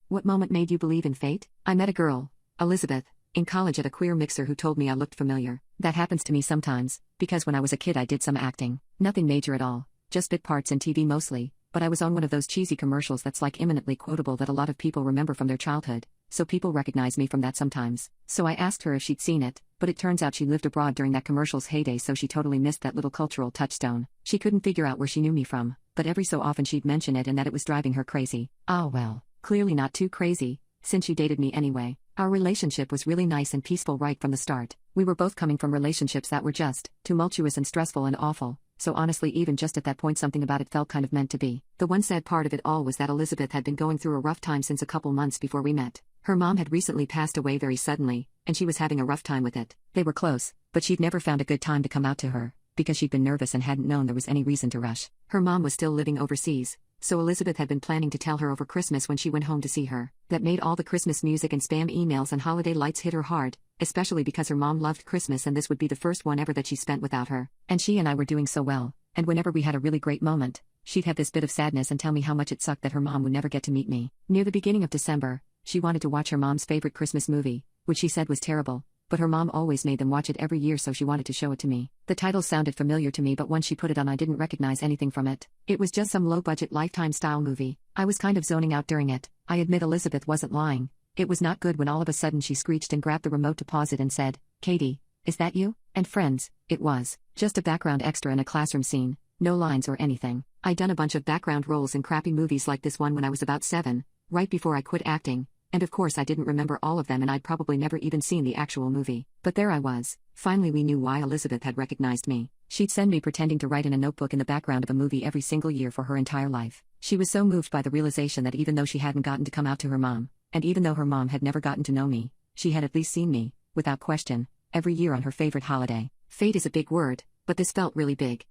What moment made you believe in fate? I met a girl, Elizabeth, in college at a queer mixer who told me I looked familiar. That happens to me sometimes, because when I was a kid I did some acting. Nothing major at all, just bit parts in TV mostly, but I was on one of those cheesy commercials that's like imminently quotable that a lot of people remember from their childhood, so people recognize me from that sometimes. So I asked her if she'd seen it, but it turns out she lived abroad during that commercial's heyday, so she totally missed that little cultural touchstone. She couldn't figure out where she knew me from, but every so often she'd mention it and that it was driving her crazy. Ah well, clearly not too crazy, since she dated me anyway. Our relationship was really nice and peaceful right from the start. We were both coming from relationships that were just tumultuous and stressful and awful, so honestly even just at that point something about it felt kind of meant to be. The one sad part of it all was that Elizabeth had been going through a rough time since a couple months before we met. Her mom had recently passed away very suddenly, and she was having a rough time with it. They were close, but she'd never found a good time to come out to her, because she'd been nervous and hadn't known there was any reason to rush. Her mom was still living overseas, so Elizabeth had been planning to tell her over Christmas when she went home to see her. That made all the Christmas music and spam emails and holiday lights hit her hard, especially because her mom loved Christmas and this would be the first one ever that she spent without her. And she and I were doing so well, and whenever we had a really great moment, she'd have this bit of sadness and tell me how much it sucked that her mom would never get to meet me. Near the beginning of December, she wanted to watch her mom's favorite Christmas movie, which she said was terrible, but her mom always made them watch it every year, so she wanted to show it to me. The title sounded familiar to me, but once she put it on I didn't recognize anything from it. It was just some low-budget Lifetime-style movie. I was kind of zoning out during it. I admit Elizabeth wasn't lying. It was not good when all of a sudden she screeched and grabbed the remote to pause it and said, "Katie, is that you?" And friends, it was. Just a background extra in a classroom scene, no lines or anything. I'd done a bunch of background roles in crappy movies like this one when I was about 7, right before I quit acting. And of course I didn't remember all of them and I'd probably never even seen the actual movie. But there I was. Finally we knew why Elizabeth had recognized me. She'd send me pretending to write in a notebook in the background of a movie every single year for her entire life. She was so moved by the realization that even though she hadn't gotten to come out to her mom, and even though her mom had never gotten to know me, she had at least seen me, without question, every year on her favorite holiday. Fate is a big word, but this felt really big.